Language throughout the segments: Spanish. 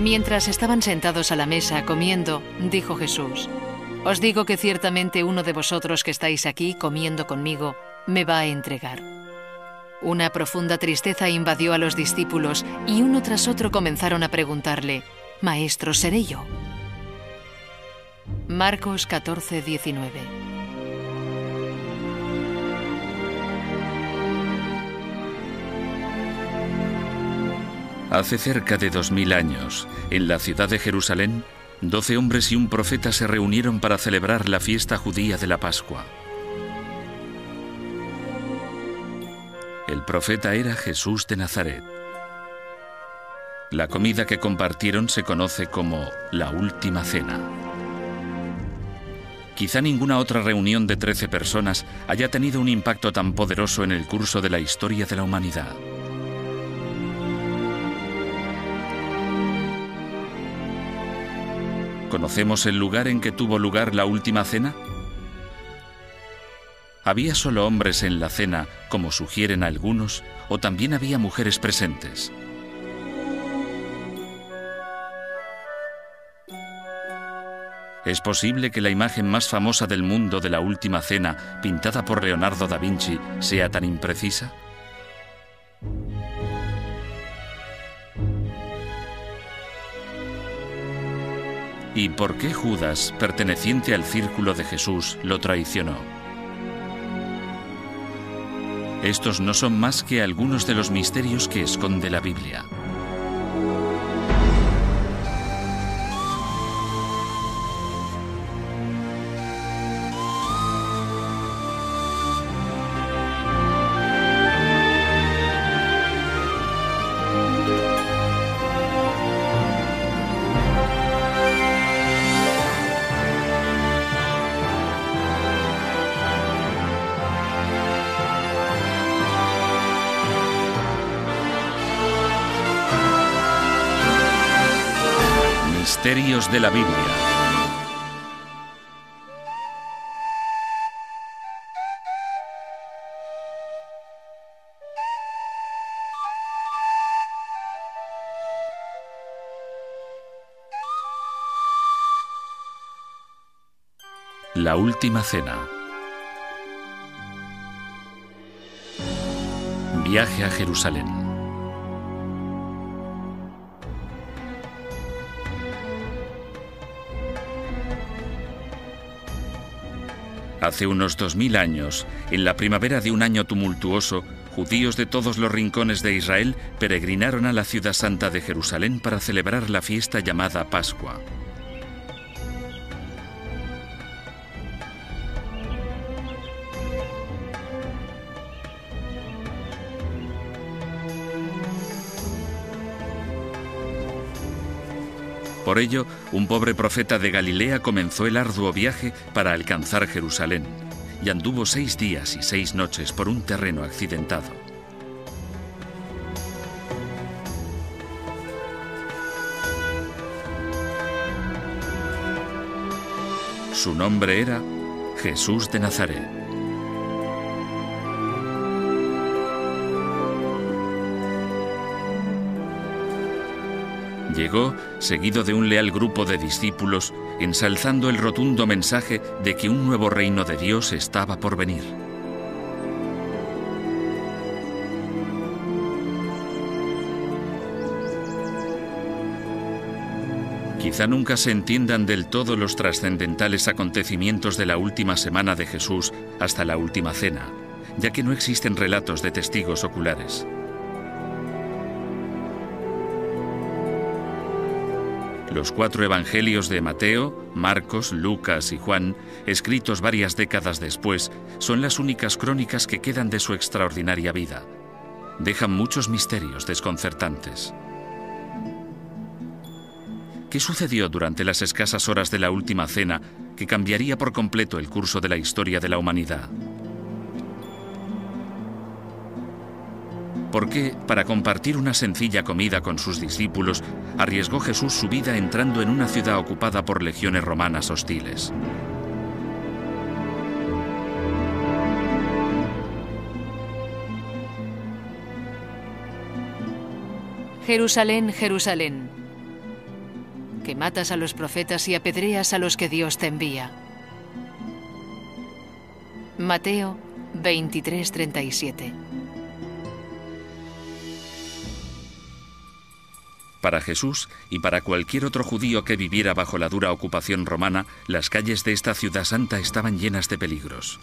Mientras estaban sentados a la mesa comiendo, dijo Jesús: «Os digo que ciertamente uno de vosotros que estáis aquí comiendo conmigo me va a entregar». Una profunda tristeza invadió a los discípulos y uno tras otro comenzaron a preguntarle: «Maestro, ¿seré yo?». Marcos 14:19. Hace cerca de 2000 años, en la ciudad de Jerusalén, 12 hombres y un profeta se reunieron para celebrar la fiesta judía de la Pascua. El profeta era Jesús de Nazaret. La comida que compartieron se conoce como la Última Cena. Quizá ninguna otra reunión de 13 personas haya tenido un impacto tan poderoso en el curso de la historia de la humanidad. ¿Conocemos el lugar en que tuvo lugar la Última Cena? ¿Había solo hombres en la cena, como sugieren algunos, o también había mujeres presentes? ¿Es posible que la imagen más famosa del mundo de la Última Cena, pintada por Leonardo da Vinci, sea tan imprecisa? ¿Y por qué Judas, perteneciente al círculo de Jesús, lo traicionó? Estos no son más que algunos de los misterios que esconde la Biblia. Misterios de la Biblia. La Última Cena. Viaje a Jerusalén. Hace unos 2000 años, en la primavera de un año tumultuoso, judíos de todos los rincones de Israel peregrinaron a la ciudad santa de Jerusalén para celebrar la fiesta llamada Pascua. Por ello, un pobre profeta de Galilea comenzó el arduo viaje para alcanzar Jerusalén, y anduvo 6 días y 6 noches por un terreno accidentado. Su nombre era Jesús de Nazaret. Llegó seguido de un leal grupo de discípulos, ensalzando el rotundo mensaje de que un nuevo reino de Dios estaba por venir. Quizá nunca se entiendan del todo los trascendentales acontecimientos de la última semana de Jesús hasta la Última Cena, ya que no existen relatos de testigos oculares. Los 4 evangelios de Mateo, Marcos, Lucas y Juan, escritos varias décadas después, son las únicas crónicas que quedan de su extraordinaria vida. Dejan muchos misterios desconcertantes. ¿Qué sucedió durante las escasas horas de la Última Cena que cambiaría por completo el curso de la historia de la humanidad? ¿Por qué, para compartir una sencilla comida con sus discípulos, arriesgó Jesús su vida entrando en una ciudad ocupada por legiones romanas hostiles? Jerusalén, Jerusalén, que matas a los profetas y apedreas a los que Dios te envía. Mateo 23:37. Para Jesús y para cualquier otro judío que viviera bajo la dura ocupación romana, las calles de esta ciudad santa estaban llenas de peligros.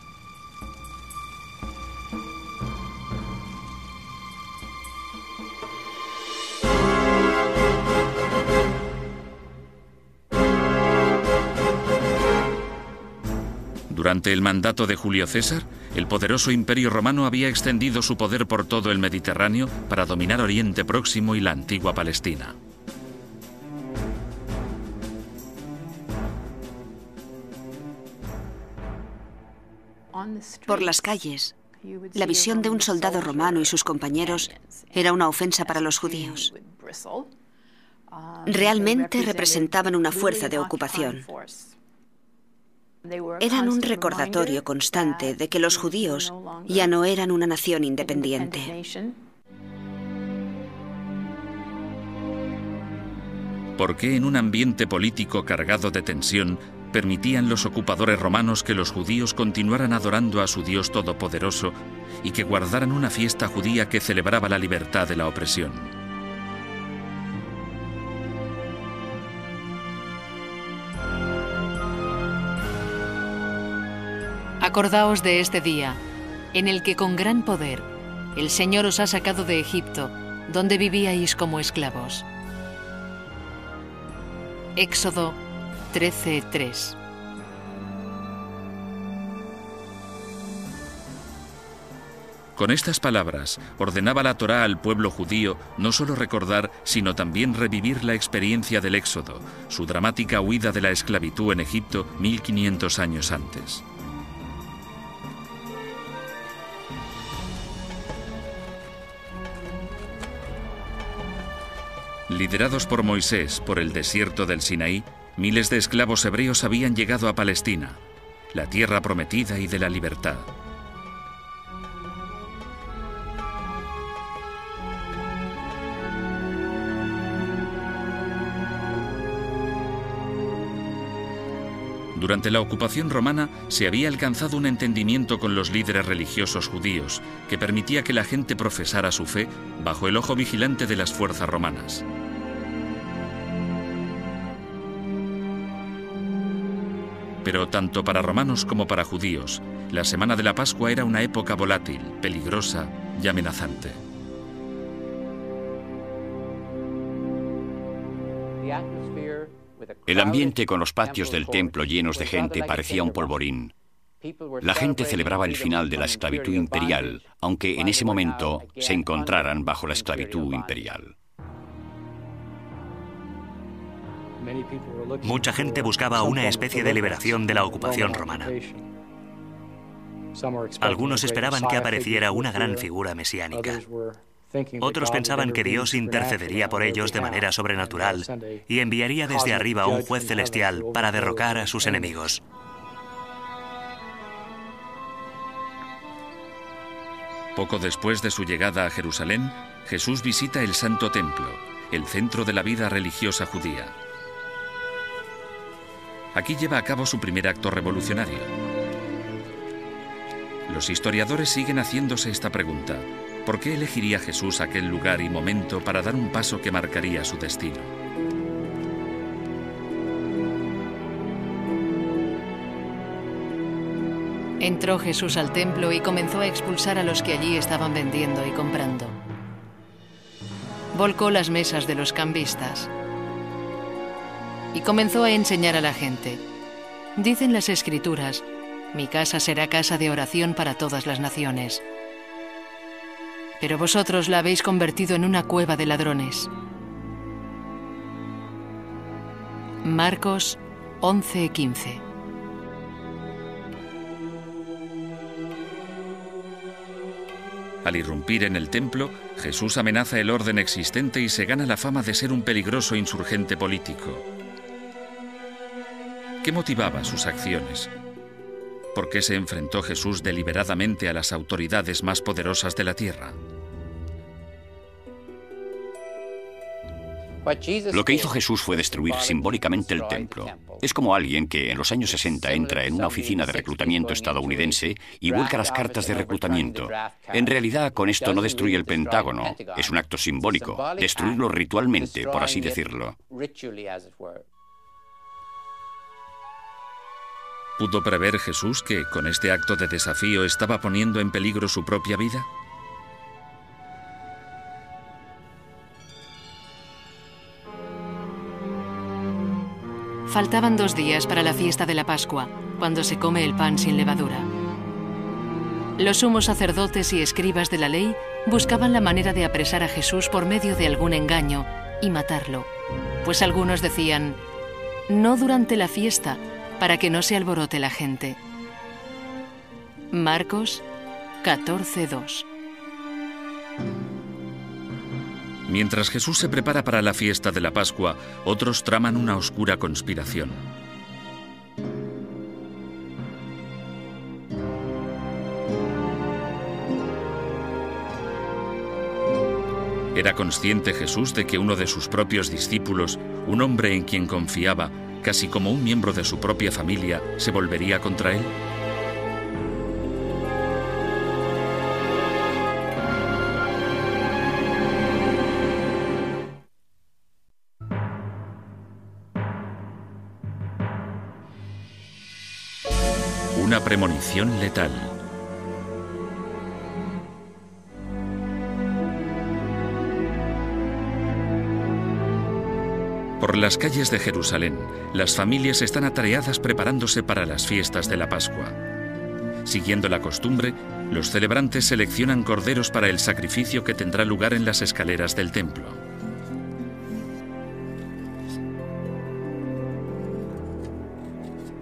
Durante el mandato de Julio César, el poderoso Imperio Romano había extendido su poder por todo el Mediterráneo para dominar Oriente Próximo y la antigua Palestina. Por las calles, la visión de un soldado romano y sus compañeros era una ofensa para los judíos. Realmente representaban una fuerza de ocupación. Eran un recordatorio constante de que los judíos ya no eran una nación independiente. ¿Por qué en un ambiente político cargado de tensión permitían los ocupadores romanos que los judíos continuaran adorando a su Dios Todopoderoso y que guardaran una fiesta judía que celebraba la libertad de la opresión? Acordaos de este día, en el que con gran poder el Señor os ha sacado de Egipto, donde vivíais como esclavos. Éxodo 13:3. Con estas palabras, ordenaba la Torá al pueblo judío no solo recordar, sino también revivir la experiencia del Éxodo, su dramática huida de la esclavitud en Egipto 1500 años antes. Liderados por Moisés por el desierto del Sinaí, miles de esclavos hebreos habían llegado a Palestina, la tierra prometida y de la libertad. Durante la ocupación romana se había alcanzado un entendimiento con los líderes religiosos judíos que permitía que la gente profesara su fe bajo el ojo vigilante de las fuerzas romanas. Pero tanto para romanos como para judíos, la semana de la Pascua era una época volátil, peligrosa y amenazante. El ambiente con los patios del templo llenos de gente parecía un polvorín. La gente celebraba el final de la esclavitud imperial, aunque en ese momento se encontraran bajo la esclavitud imperial. Mucha gente buscaba una especie de liberación de la ocupación romana. Algunos esperaban que apareciera una gran figura mesiánica. Otros pensaban que Dios intercedería por ellos de manera sobrenatural y enviaría desde arriba un juez celestial para derrocar a sus enemigos. Poco después de su llegada a Jerusalén, Jesús visita el Santo Templo, el centro de la vida religiosa judía. Aquí lleva a cabo su primer acto revolucionario. Los historiadores siguen haciéndose esta pregunta: ¿por qué elegiría Jesús aquel lugar y momento para dar un paso que marcaría su destino? Entró Jesús al templo y comenzó a expulsar a los que allí estaban vendiendo y comprando. Volcó las mesas de los cambistas y comenzó a enseñar a la gente. Dicen las Escrituras: mi casa será casa de oración para todas las naciones. Pero vosotros la habéis convertido en una cueva de ladrones. Marcos 11:15. Al irrumpir en el templo, Jesús amenaza el orden existente y se gana la fama de ser un peligroso insurgente político. ¿Qué motivaba sus acciones? ¿Por qué se enfrentó Jesús deliberadamente a las autoridades más poderosas de la tierra? Lo que hizo Jesús fue destruir simbólicamente el templo. Es como alguien que en los años 60 entra en una oficina de reclutamiento estadounidense y vuelca las cartas de reclutamiento. En realidad, con esto no destruye el Pentágono. Es un acto simbólico, destruirlo ritualmente, por así decirlo. ¿Pudo prever Jesús que con este acto de desafío estaba poniendo en peligro su propia vida? Faltaban 2 días para la fiesta de la Pascua, cuando se come el pan sin levadura. Los sumos sacerdotes y escribas de la ley buscaban la manera de apresar a Jesús por medio de algún engaño y matarlo, pues algunos decían: no durante la fiesta, para que no se alborote la gente. Marcos 14:2. Mientras Jesús se prepara para la fiesta de la Pascua, otros traman una oscura conspiración. ¿Era consciente Jesús de que uno de sus propios discípulos, un hombre en quien confiaba, casi como un miembro de su propia familia, se volvería contra él? Una premonición letal. Por las calles de Jerusalén, las familias están atareadas preparándose para las fiestas de la Pascua. Siguiendo la costumbre, los celebrantes seleccionan corderos para el sacrificio que tendrá lugar en las escaleras del templo.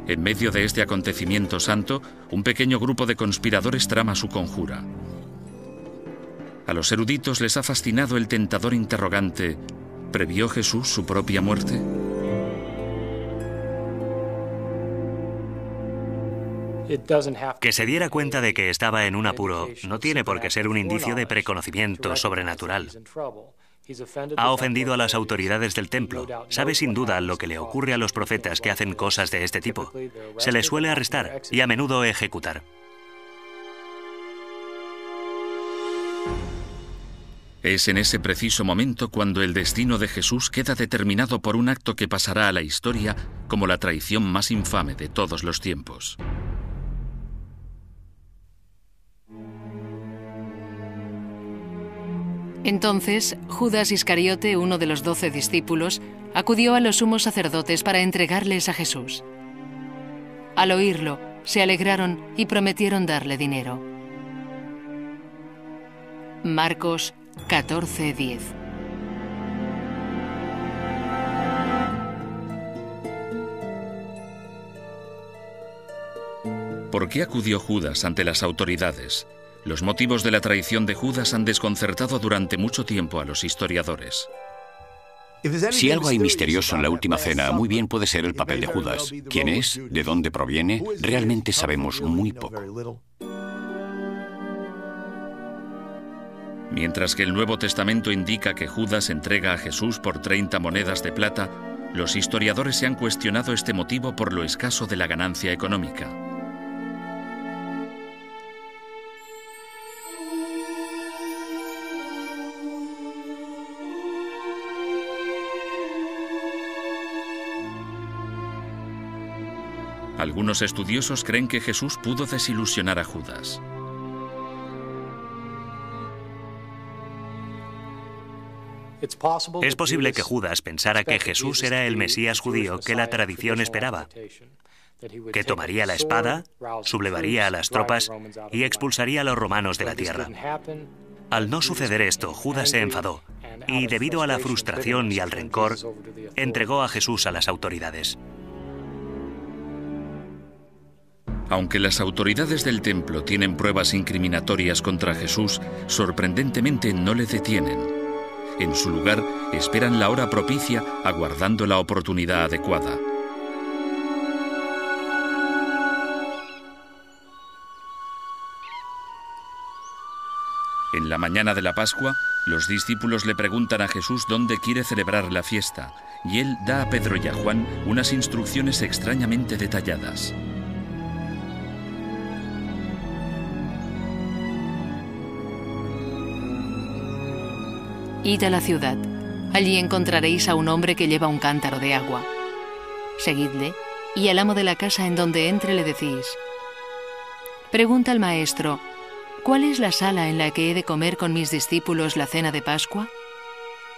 En medio de este acontecimiento santo, un pequeño grupo de conspiradores trama su conjura. A los eruditos les ha fascinado el tentador interrogante: ¿previó Jesús su propia muerte? Que se diera cuenta de que estaba en un apuro no tiene por qué ser un indicio de preconocimiento sobrenatural. Ha ofendido a las autoridades del templo. Sabe sin duda lo que le ocurre a los profetas que hacen cosas de este tipo. Se les suele arrestar y a menudo ejecutar. Es en ese preciso momento cuando el destino de Jesús queda determinado por un acto que pasará a la historia como la traición más infame de todos los tiempos. Entonces, Judas Iscariote, uno de los 12 discípulos, acudió a los sumos sacerdotes para entregarles a Jesús. Al oírlo, se alegraron y prometieron darle dinero. Marcos 14:10. ¿Por qué acudió Judas ante las autoridades? Los motivos de la traición de Judas han desconcertado durante mucho tiempo a los historiadores. Si algo hay misterioso en la última cena, muy bien puede ser el papel de Judas. ¿Quién es? ¿De dónde proviene? Realmente sabemos muy poco. Mientras que el Nuevo Testamento indica que Judas entrega a Jesús por 30 monedas de plata, los historiadores se han cuestionado este motivo por lo escaso de la ganancia económica. Algunos estudiosos creen que Jesús pudo desilusionar a Judas. Es posible que Judas pensara que Jesús era el Mesías judío que la tradición esperaba, que tomaría la espada, sublevaría a las tropas y expulsaría a los romanos de la tierra. Al no suceder esto, Judas se enfadó y, debido a la frustración y al rencor, entregó a Jesús a las autoridades. Aunque las autoridades del templo tienen pruebas incriminatorias contra Jesús, sorprendentemente no le detienen. En su lugar, esperan la hora propicia, aguardando la oportunidad adecuada. En la mañana de la Pascua, los discípulos le preguntan a Jesús dónde quiere celebrar la fiesta, y él da a Pedro y a Juan unas instrucciones extrañamente detalladas. Id a la ciudad. Allí encontraréis a un hombre que lleva un cántaro de agua. Seguidle, y al amo de la casa en donde entre le decís: pregunta al maestro, ¿cuál es la sala en la que he de comer con mis discípulos la cena de Pascua?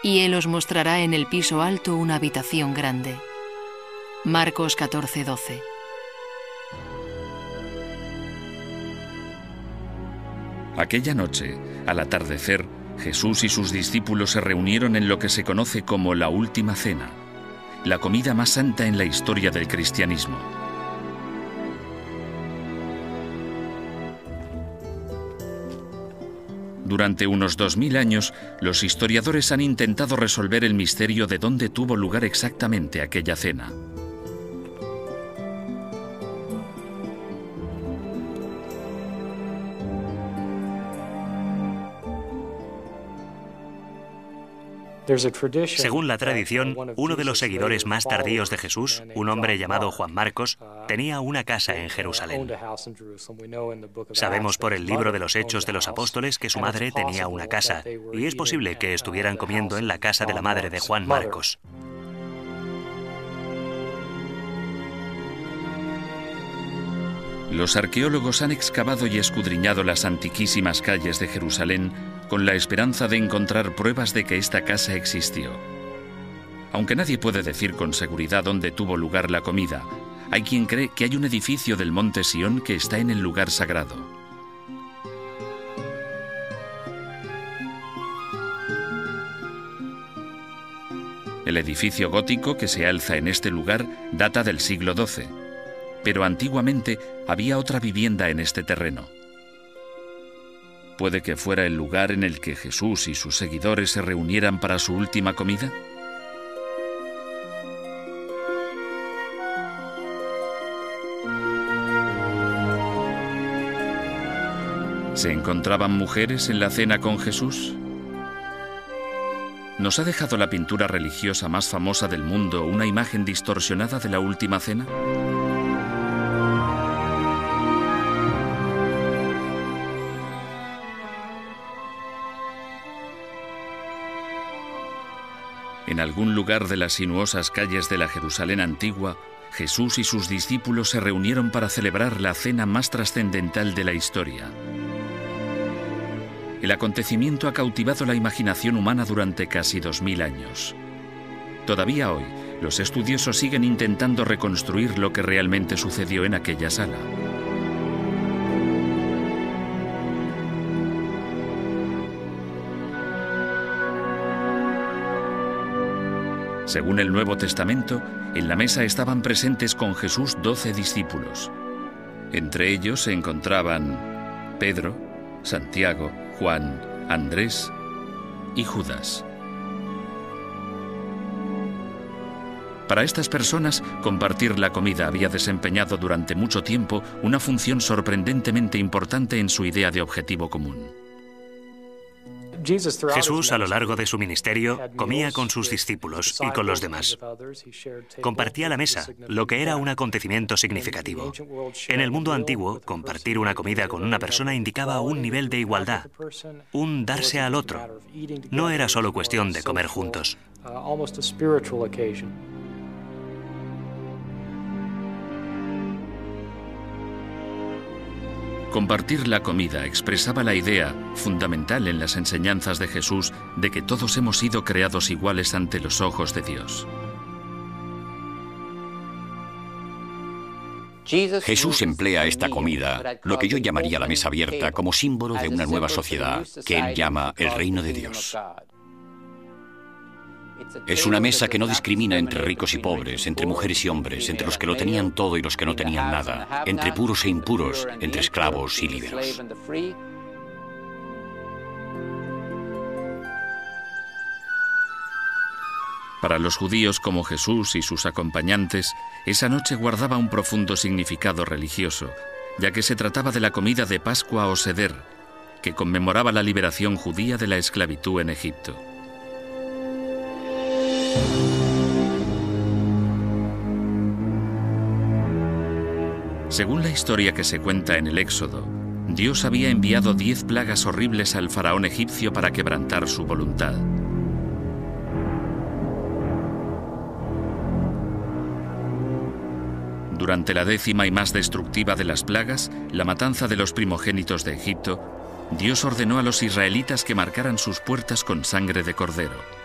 Y él os mostrará en el piso alto una habitación grande. Marcos 14:12. Aquella noche, al atardecer, Jesús y sus discípulos se reunieron en lo que se conoce como la Última Cena, la comida más santa en la historia del cristianismo. Durante unos 2000 años, los historiadores han intentado resolver el misterio de dónde tuvo lugar exactamente aquella cena. Según la tradición, uno de los seguidores más tardíos de Jesús, un hombre llamado Juan Marcos, tenía una casa en Jerusalén. Sabemos por el libro de los Hechos de los Apóstoles que su madre tenía una casa, y es posible que estuvieran comiendo en la casa de la madre de Juan Marcos. Los arqueólogos han excavado y escudriñado las antiquísimas calles de Jerusalén con la esperanza de encontrar pruebas de que esta casa existió. Aunque nadie puede decir con seguridad dónde tuvo lugar la comida, hay quien cree que hay un edificio del monte Sión que está en el lugar sagrado. El edificio gótico que se alza en este lugar data del siglo XII, pero antiguamente había otra vivienda en este terreno. ¿Puede que fuera el lugar en el que Jesús y sus seguidores se reunieran para su última comida? ¿Se encontraban mujeres en la cena con Jesús? ¿Nos ha dejado la pintura religiosa más famosa del mundo una imagen distorsionada de la última cena? En algún lugar de las sinuosas calles de la Jerusalén antigua, Jesús y sus discípulos se reunieron para celebrar la cena más trascendental de la historia. El acontecimiento ha cautivado la imaginación humana durante casi 2000 años. Todavía hoy, los estudiosos siguen intentando reconstruir lo que realmente sucedió en aquella sala. Según el Nuevo Testamento, en la mesa estaban presentes con Jesús 12 discípulos. Entre ellos se encontraban Pedro, Santiago, Juan, Andrés y Judas. Para estas personas, compartir la comida había desempeñado durante mucho tiempo una función sorprendentemente importante en su idea de objetivo común. Jesús, a lo largo de su ministerio, comía con sus discípulos y con los demás. Compartía la mesa, lo que era un acontecimiento significativo. En el mundo antiguo, compartir una comida con una persona indicaba un nivel de igualdad, un darse al otro. No era solo cuestión de comer juntos. Compartir la comida expresaba la idea, fundamental en las enseñanzas de Jesús, de que todos hemos sido creados iguales ante los ojos de Dios. Jesús emplea esta comida, lo que yo llamaría la mesa abierta, como símbolo de una nueva sociedad que él llama el reino de Dios. Es una mesa que no discrimina entre ricos y pobres, entre mujeres y hombres, entre los que lo tenían todo y los que no tenían nada, entre puros e impuros, entre esclavos y liberos. Para los judíos como Jesús y sus acompañantes, esa noche guardaba un profundo significado religioso, ya que se trataba de la comida de Pascua o Seder, que conmemoraba la liberación judía de la esclavitud en Egipto. Según la historia que se cuenta en el Éxodo, Dios había enviado 10 plagas horribles al faraón egipcio para quebrantar su voluntad. Durante la 10ª y más destructiva de las plagas, la matanza de los primogénitos de Egipto, Dios ordenó a los israelitas que marcaran sus puertas con sangre de cordero.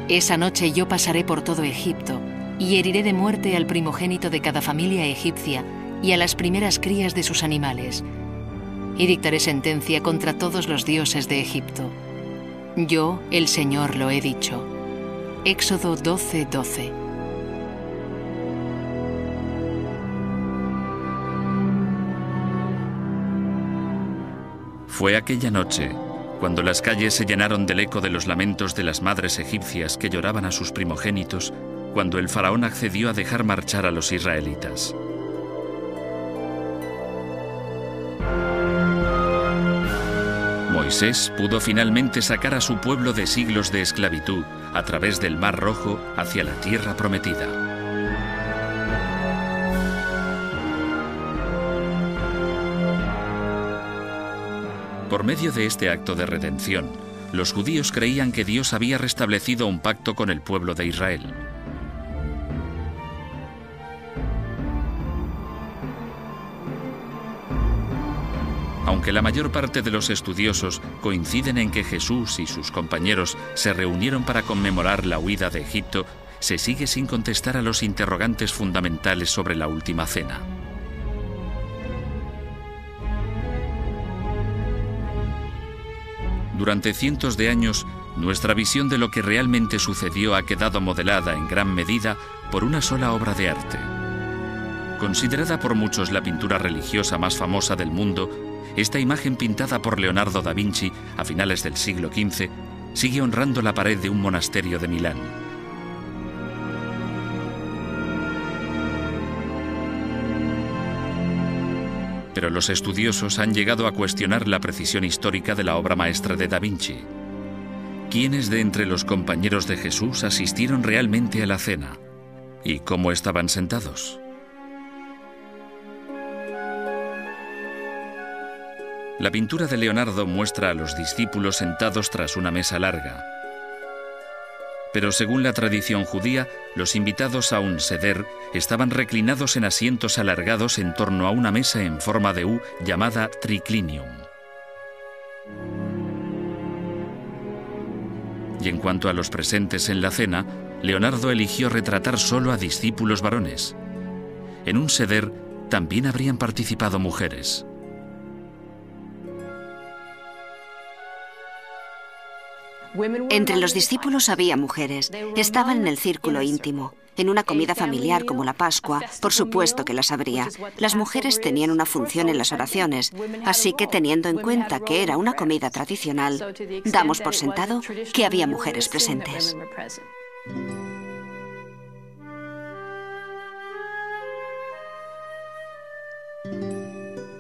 Esa noche yo pasaré por todo Egipto y heriré de muerte al primogénito de cada familia egipcia y a las primeras crías de sus animales, y dictaré sentencia contra todos los dioses de Egipto. Yo, el Señor, lo he dicho. Éxodo 12:12. Fue aquella noche cuando las calles se llenaron del eco de los lamentos de las madres egipcias que lloraban a sus primogénitos, cuando el faraón accedió a dejar marchar a los israelitas. Moisés pudo finalmente sacar a su pueblo de siglos de esclavitud a través del Mar Rojo hacia la tierra prometida. Por medio de este acto de redención, los judíos creían que Dios había restablecido un pacto con el pueblo de Israel. Aunque la mayor parte de los estudiosos coinciden en que Jesús y sus compañeros se reunieron para conmemorar la huida de Egipto, se sigue sin contestar a los interrogantes fundamentales sobre la última cena. Durante cientos de años, nuestra visión de lo que realmente sucedió ha quedado modelada en gran medida por una sola obra de arte. Considerada por muchos la pintura religiosa más famosa del mundo, esta imagen pintada por Leonardo da Vinci a finales del siglo XV sigue honrando la pared de un monasterio de Milán. Pero los estudiosos han llegado a cuestionar la precisión histórica de la obra maestra de Da Vinci. ¿Quiénes de entre los compañeros de Jesús asistieron realmente a la cena? ¿Y cómo estaban sentados? La pintura de Leonardo muestra a los discípulos sentados tras una mesa larga. Pero según la tradición judía, los invitados a un seder estaban reclinados en asientos alargados en torno a una mesa en forma de U llamada triclinium. Y en cuanto a los presentes en la cena, Leonardo eligió retratar solo a discípulos varones. En un seder también habrían participado mujeres. Entre los discípulos había mujeres. Estaban en el círculo íntimo. En una comida familiar como la Pascua, por supuesto que las habría. Las mujeres tenían una función en las oraciones, así que teniendo en cuenta que era una comida tradicional, damos por sentado que había mujeres presentes.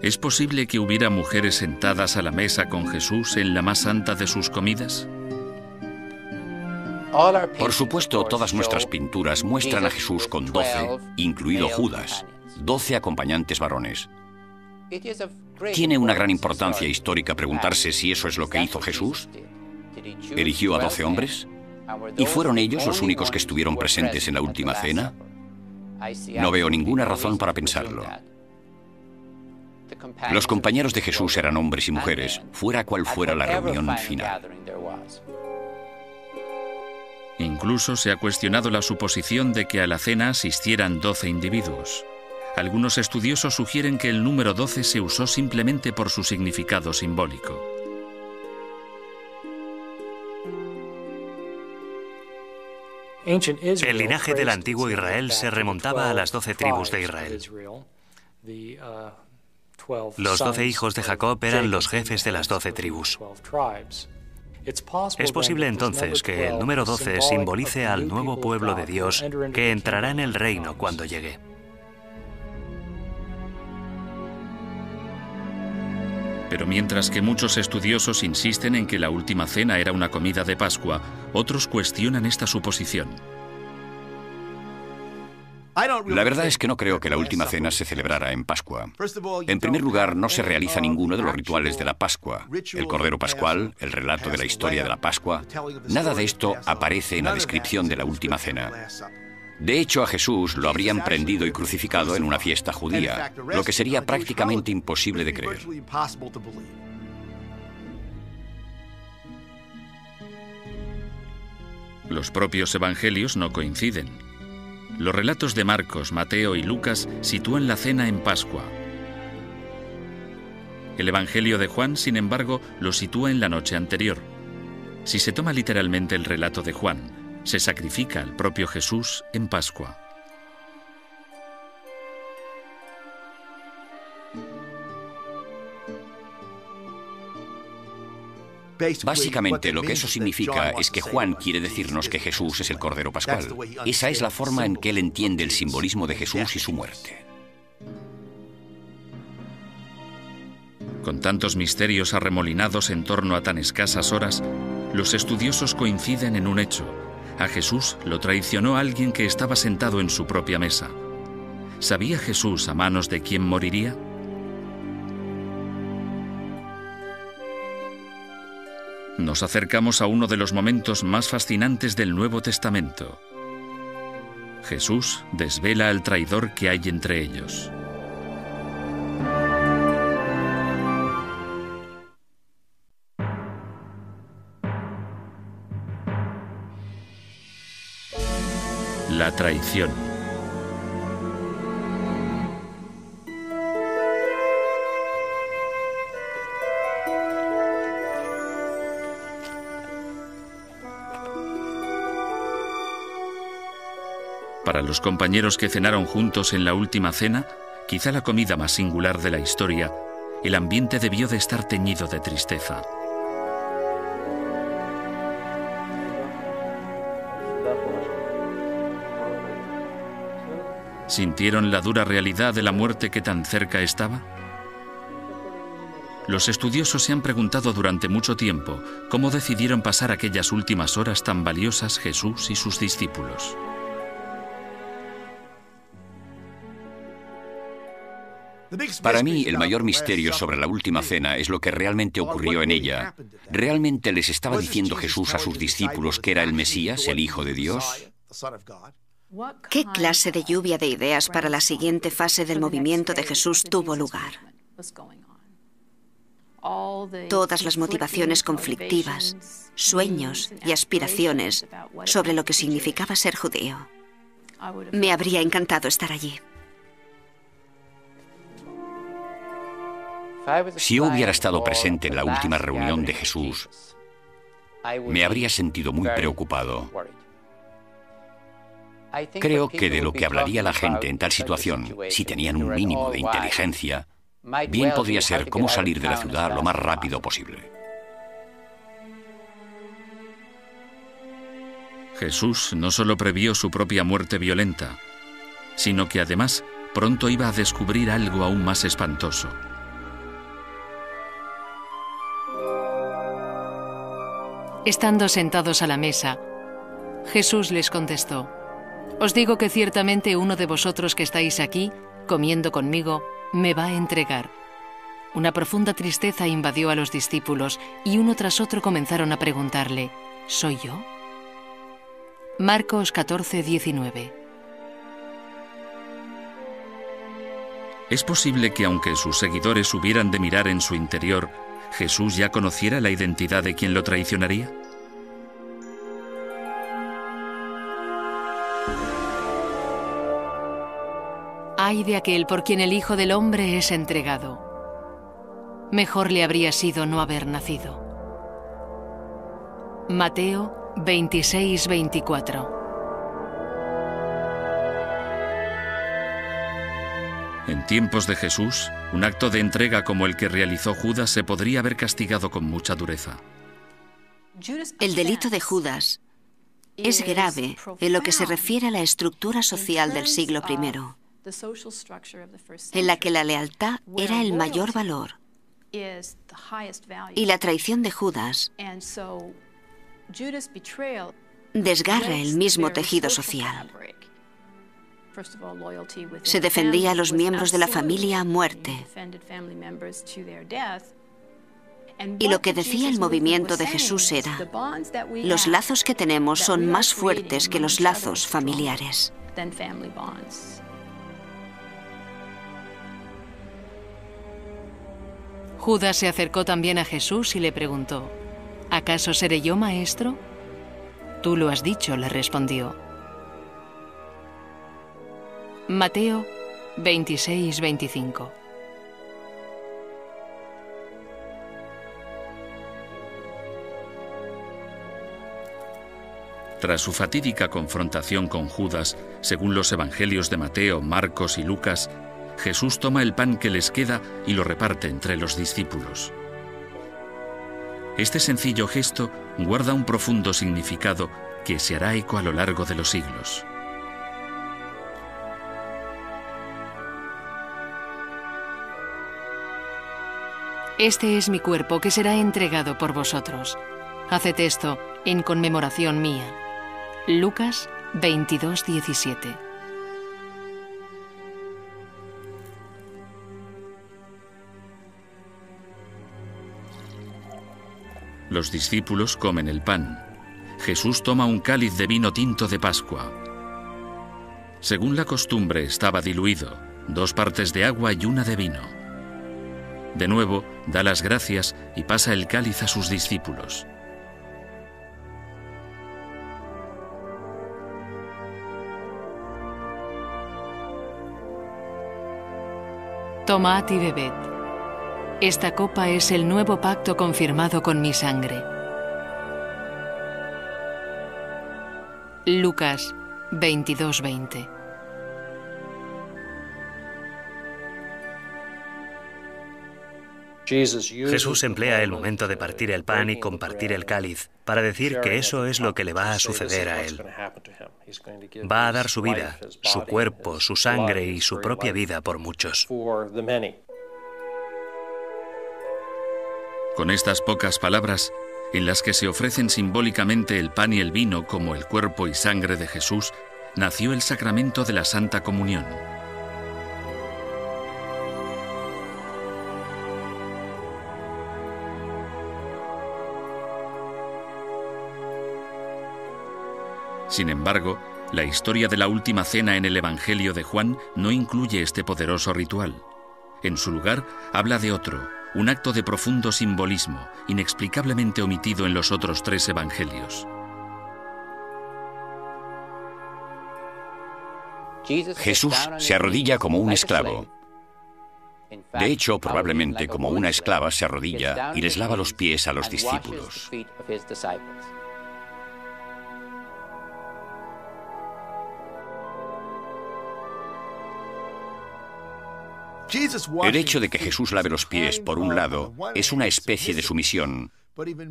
¿Es posible que hubiera mujeres sentadas a la mesa con Jesús en la más santa de sus comidas? Por supuesto, todas nuestras pinturas muestran a Jesús con 12, incluido Judas, 12 acompañantes varones. Tiene una gran importancia histórica preguntarse si eso es lo que hizo Jesús. ¿Eligió a 12 hombres? ¿Y fueron ellos los únicos que estuvieron presentes en la última cena? No veo ninguna razón para pensarlo. Los compañeros de Jesús eran hombres y mujeres, fuera cual fuera la reunión final. Incluso se ha cuestionado la suposición de que a la cena asistieran 12 individuos. Algunos estudiosos sugieren que el número 12 se usó simplemente por su significado simbólico. El linaje del antiguo Israel se remontaba a las 12 tribus de Israel. Los 12 hijos de Jacob eran los jefes de las 12 tribus. Es posible entonces que el número 12 simbolice al nuevo pueblo de Dios que entrará en el reino cuando llegue. Pero mientras que muchos estudiosos insisten en que la última cena era una comida de Pascua, otros cuestionan esta suposición. La verdad es que no creo que la última cena se celebrara en Pascua. En primer lugar, no se realiza ninguno de los rituales de la Pascua. El Cordero Pascual, el relato de la historia de la Pascua, nada de esto aparece en la descripción de la última cena. De hecho, a Jesús lo habrían prendido y crucificado en una fiesta judía, lo que sería prácticamente imposible de creer. Los propios evangelios no coinciden. Los relatos de Marcos, Mateo y Lucas sitúan la cena en Pascua. El Evangelio de Juan, sin embargo, lo sitúa en la noche anterior. Si se toma literalmente el relato de Juan, se sacrifica al propio Jesús en Pascua. Básicamente, lo que eso significa es que Juan quiere decirnos que Jesús es el Cordero Pascual. Esa es la forma en que él entiende el simbolismo de Jesús y su muerte. Con tantos misterios arremolinados en torno a tan escasas horas, los estudiosos coinciden en un hecho. A Jesús lo traicionó alguien que estaba sentado en su propia mesa. ¿Sabía Jesús a manos de quién moriría? Nos acercamos a uno de los momentos más fascinantes del Nuevo Testamento. Jesús desvela al traidor que hay entre ellos. La traición. Para los compañeros que cenaron juntos en la última cena, quizá la comida más singular de la historia, el ambiente debió de estar teñido de tristeza. ¿Sintieron la dura realidad de la muerte que tan cerca estaba? Los estudiosos se han preguntado durante mucho tiempo cómo decidieron pasar aquellas últimas horas tan valiosas Jesús y sus discípulos. Para mí, el mayor misterio sobre la última cena es lo que realmente ocurrió en ella. ¿Realmente les estaba diciendo Jesús a sus discípulos que era el Mesías, el Hijo de Dios? ¿Qué clase de lluvia de ideas para la siguiente fase del movimiento de Jesús tuvo lugar? Todas las motivaciones conflictivas, sueños y aspiraciones sobre lo que significaba ser judío. Me habría encantado estar allí. Si yo hubiera estado presente en la última reunión de Jesús, me habría sentido muy preocupado. Creo que de lo que hablaría la gente en tal situación, si tenían un mínimo de inteligencia, bien podría ser cómo salir de la ciudad lo más rápido posible. Jesús no solo previó su propia muerte violenta, sino que además pronto iba a descubrir algo aún más espantoso. Estando sentados a la mesa, Jesús les contestó: Os digo que ciertamente uno de vosotros que estáis aquí, comiendo conmigo, me va a entregar. Una profunda tristeza invadió a los discípulos y uno tras otro comenzaron a preguntarle: ¿Soy yo? Marcos 14:19. ¿Es posible que aunque sus seguidores hubieran de mirar en su interior, Jesús ya conociera la identidad de quien lo traicionaría? Ay de aquel por quien el Hijo del Hombre es entregado. Mejor le habría sido no haber nacido. Mateo 26:24. En tiempos de Jesús, un acto de entrega como el que realizó Judas se podría haber castigado con mucha dureza. El delito de Judas es grave en lo que se refiere a la estructura social del siglo I, en la que la lealtad era el mayor valor y la traición de Judas desgarra el mismo tejido social. Se defendía a los miembros de la familia a muerte. Y lo que decía el movimiento de Jesús era: los lazos que tenemos son más fuertes que los lazos familiares. Judas se acercó también a Jesús y le preguntó: ¿acaso seré yo maestro? Tú lo has dicho, le respondió. Mateo 26-25. Tras su fatídica confrontación con Judas, según los evangelios de Mateo, Marcos y Lucas, Jesús toma el pan que les queda y lo reparte entre los discípulos. Este sencillo gesto guarda un profundo significado que se hará eco a lo largo de los siglos. Este es mi cuerpo que será entregado por vosotros. Haced esto en conmemoración mía. Lucas 22:17. Los discípulos comen el pan. Jesús toma un cáliz de vino tinto de Pascua. Según la costumbre, estaba diluido, 2 partes de agua y 1 de vino. De nuevo, da las gracias y pasa el cáliz a sus discípulos. Tomad y bebed. Esta copa es el nuevo pacto confirmado con mi sangre. Lucas 22:20. Jesús emplea el momento de partir el pan y compartir el cáliz para decir que eso es lo que le va a suceder a él. Va a dar su vida, su cuerpo, su sangre y su propia vida por muchos. Con estas pocas palabras, en las que se ofrecen simbólicamente el pan y el vino como el cuerpo y sangre de Jesús, nació el sacramento de la Santa Comunión. Sin embargo, la historia de la última cena en el Evangelio de Juan no incluye este poderoso ritual. En su lugar, habla de otro, un acto de profundo simbolismo, inexplicablemente omitido en los otros 3 evangelios. Jesús se arrodilla como un esclavo. De hecho, probablemente como una esclava se arrodilla y les lava los pies a los discípulos. El hecho de que Jesús lave los pies, por un lado, es una especie de sumisión,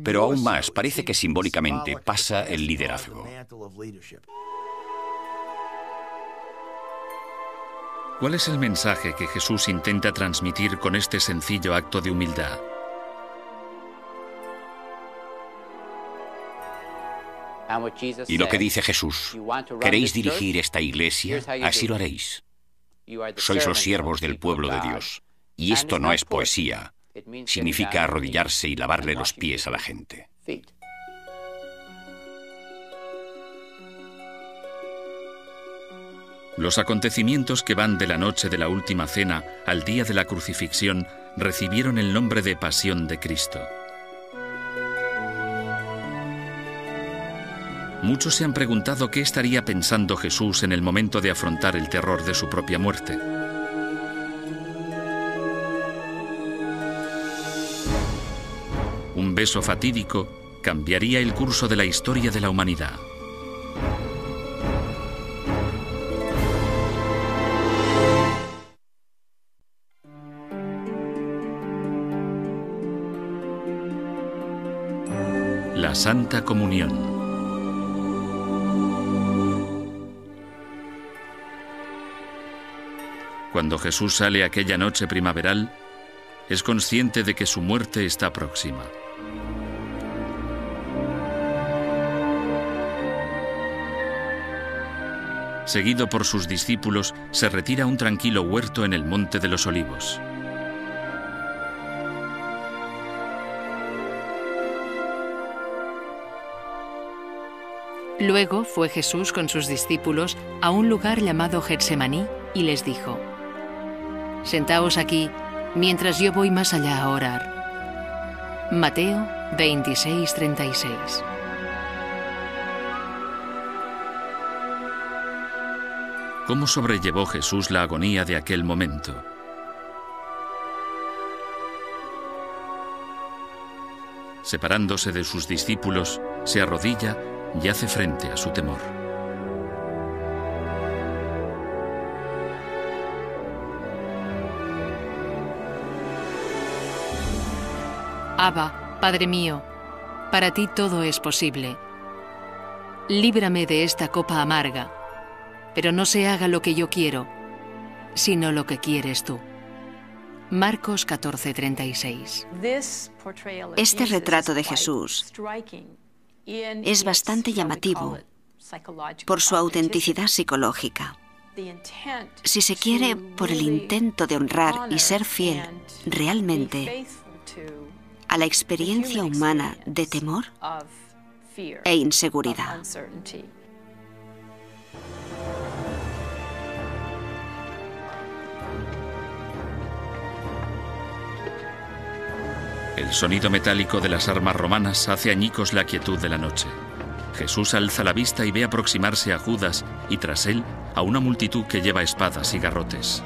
pero aún más parece que simbólicamente pasa el liderazgo. ¿Cuál es el mensaje que Jesús intenta transmitir con este sencillo acto de humildad? Y lo que dice Jesús: ¿queréis dirigir esta iglesia? Así lo haréis. Sois los siervos del pueblo de Dios. Y esto no es poesía. Significa arrodillarse y lavarle los pies a la gente. Los acontecimientos que van de la noche de la última cena al día de la crucifixión recibieron el nombre de Pasión de Cristo. Muchos se han preguntado qué estaría pensando Jesús en el momento de afrontar el terror de su propia muerte. Un beso fatídico cambiaría el curso de la historia de la humanidad. La Santa Comunión. Cuando Jesús sale aquella noche primaveral, es consciente de que su muerte está próxima. Seguido por sus discípulos, se retira a un tranquilo huerto en el Monte de los Olivos. Luego fue Jesús con sus discípulos a un lugar llamado Getsemaní y les dijo: «Sentaos aquí, mientras yo voy más allá a orar». Mateo 26:36. ¿Cómo sobrellevó Jesús la agonía de aquel momento? Separándose de sus discípulos, se arrodilla y hace frente a su temor. Abba, Padre mío, para ti todo es posible. Líbrame de esta copa amarga, pero no se haga lo que yo quiero, sino lo que quieres tú. Marcos 14:36. Este retrato de Jesús es bastante llamativo por su autenticidad psicológica. Si se quiere, por el intento de honrar y ser fiel realmente a la experiencia humana de temor e inseguridad. El sonido metálico de las armas romanas hace añicos la quietud de la noche. Jesús alza la vista y ve aproximarse a Judas y tras él a una multitud que lleva espadas y garrotes.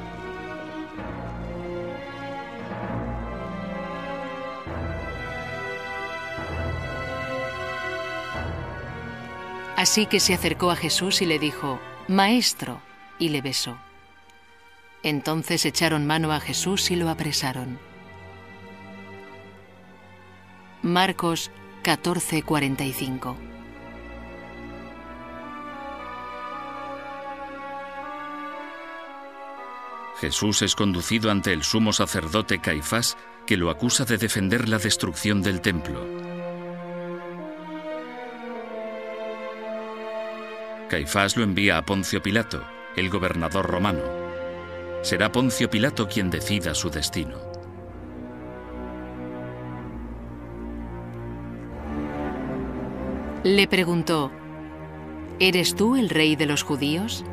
Así que se acercó a Jesús y le dijo: «Maestro», y le besó. Entonces echaron mano a Jesús y lo apresaron. Marcos 14:45. Jesús es conducido ante el sumo sacerdote Caifás, que lo acusa de defender la destrucción del templo. Caifás lo envía a Poncio Pilato, el gobernador romano. Será Poncio Pilato quien decida su destino. Le preguntó: ¿Eres tú el rey de los judíos?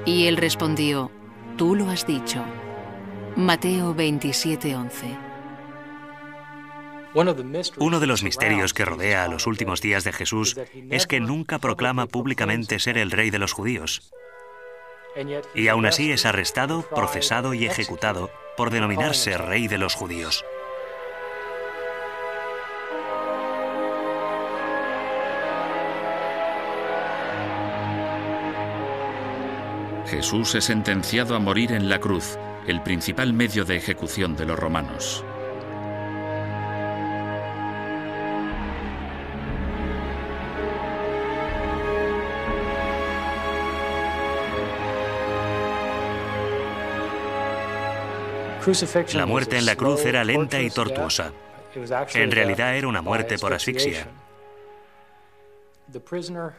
Y él respondió: Tú lo has dicho. Mateo 27:11. Uno de los misterios que rodea a los últimos días de Jesús es que nunca proclama públicamente ser el rey de los judíos. Y aún así es arrestado, procesado y ejecutado por denominarse rey de los judíos. Jesús es sentenciado a morir en la cruz, el principal medio de ejecución de los romanos. La muerte en la cruz era lenta y tortuosa. En realidad era una muerte por asfixia.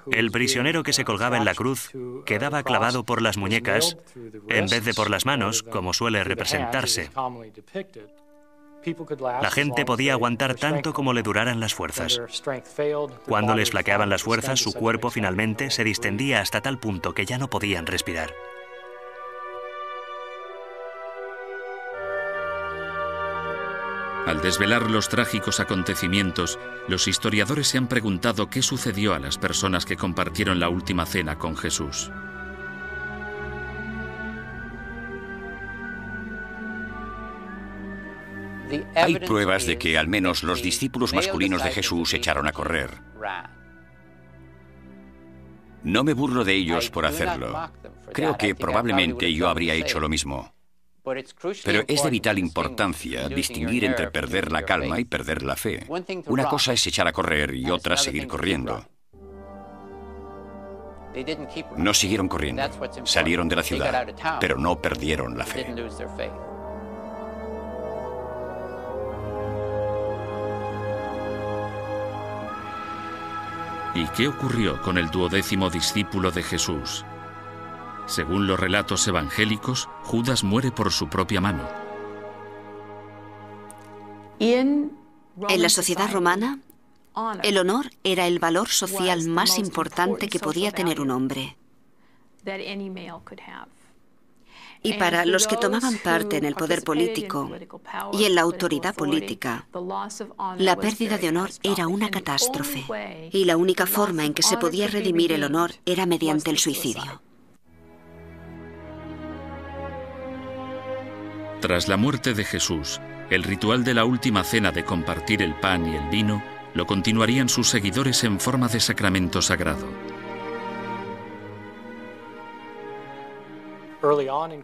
El prisionero que se colgaba en la cruz quedaba clavado por las muñecas en vez de por las manos, como suele representarse. La gente podía aguantar tanto como le duraran las fuerzas. Cuando les flaqueaban las fuerzas, su cuerpo finalmente se distendía hasta tal punto que ya no podían respirar. Al desvelar los trágicos acontecimientos, los historiadores se han preguntado qué sucedió a las personas que compartieron la última cena con Jesús. Hay pruebas de que al menos los discípulos masculinos de Jesús echaron a correr. No me burlo de ellos por hacerlo. Creo que probablemente yo habría hecho lo mismo. Pero es de vital importancia distinguir entre perder la calma y perder la fe. Una cosa es echar a correr y otra seguir corriendo. No siguieron corriendo, salieron de la ciudad, pero no perdieron la fe. ¿Y qué ocurrió con el 12º discípulo de Jesús? Según los relatos evangélicos, Judas muere por su propia mano. En la sociedad romana, el honor era el valor social más importante que podía tener un hombre. Y para los que tomaban parte en el poder político y en la autoridad política, la pérdida de honor era una catástrofe. Y la única forma en que se podía redimir el honor era mediante el suicidio. Tras la muerte de Jesús, el ritual de la última cena de compartir el pan y el vino lo continuarían sus seguidores en forma de sacramento sagrado.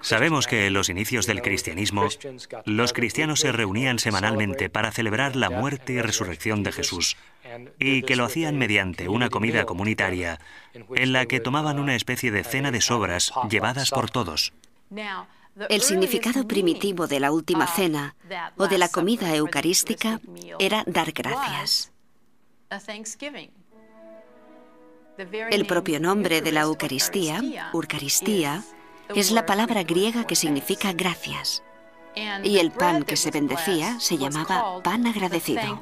Sabemos que en los inicios del cristianismo, los cristianos se reunían semanalmente para celebrar la muerte y resurrección de Jesús, y que lo hacían mediante una comida comunitaria en la que tomaban una especie de cena de sobras llevadas por todos. El significado primitivo de la última cena o de la comida eucarística era dar gracias. El propio nombre de la Eucaristía, Eucaristía, es la palabra griega que significa gracias. Y el pan que se bendecía se llamaba pan agradecido.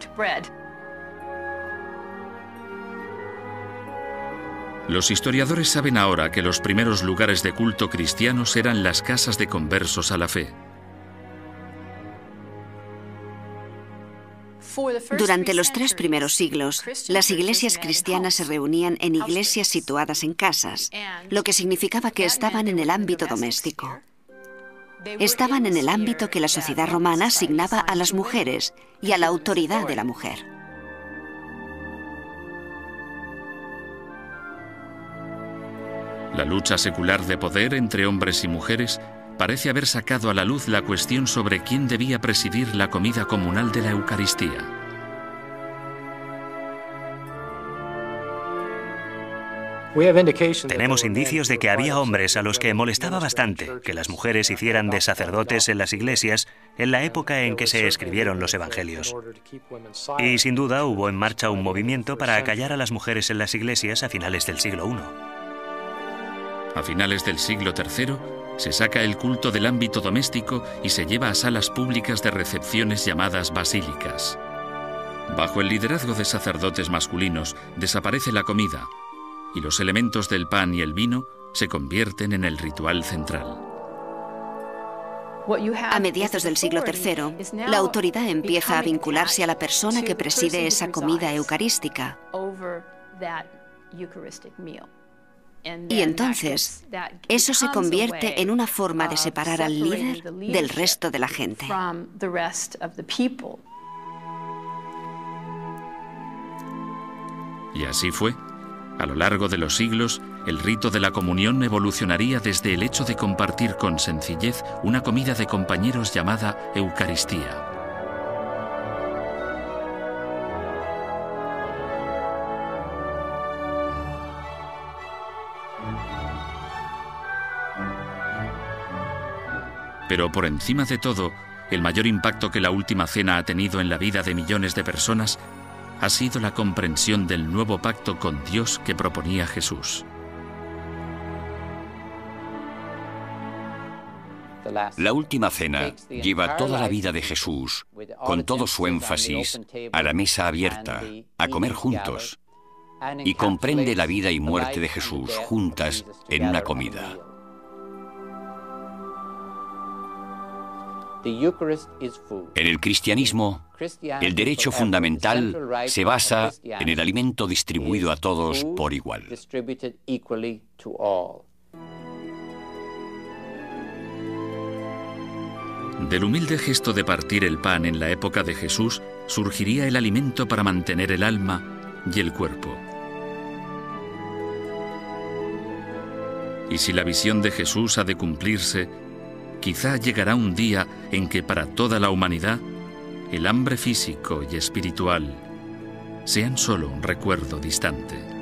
Los historiadores saben ahora que los primeros lugares de culto cristianos eran las casas de conversos a la fe. Durante los 3 primeros siglos, las iglesias cristianas se reunían en iglesias situadas en casas, lo que significaba que estaban en el ámbito doméstico. Estaban en el ámbito que la sociedad romana asignaba a las mujeres y a la autoridad de la mujer. La lucha secular de poder entre hombres y mujeres parece haber sacado a la luz la cuestión sobre quién debía presidir la comida comunal de la Eucaristía. Tenemos indicios de que había hombres a los que molestaba bastante que las mujeres hicieran de sacerdotes en las iglesias en la época en que se escribieron los evangelios. Y sin duda hubo en marcha un movimiento para acallar a las mujeres en las iglesias a finales del siglo I. A finales del siglo III, se saca el culto del ámbito doméstico y se lleva a salas públicas de recepciones llamadas basílicas. Bajo el liderazgo de sacerdotes masculinos, desaparece la comida y los elementos del pan y el vino se convierten en el ritual central. A mediados del siglo III, la autoridad empieza a vincularse a la persona que preside esa comida eucarística. Y entonces, eso se convierte en una forma de separar al líder del resto de la gente. Y así fue. A lo largo de los siglos, el rito de la comunión evolucionaría desde el hecho de compartir con sencillez una comida de compañeros llamada Eucaristía. Pero por encima de todo, el mayor impacto que la última cena ha tenido en la vida de millones de personas ha sido la comprensión del nuevo pacto con Dios que proponía Jesús. La última cena lleva toda la vida de Jesús, con todo su énfasis, a la mesa abierta, a comer juntos, y comprende la vida y muerte de Jesús juntas en una comida. En el cristianismo, el derecho fundamental se basa en el alimento distribuido a todos por igual. Del humilde gesto de partir el pan en la época de Jesús surgiría el alimento para mantener el alma y el cuerpo. Y si la visión de Jesús ha de cumplirse, quizá llegará un día en que para toda la humanidad el hambre físico y espiritual sean solo un recuerdo distante.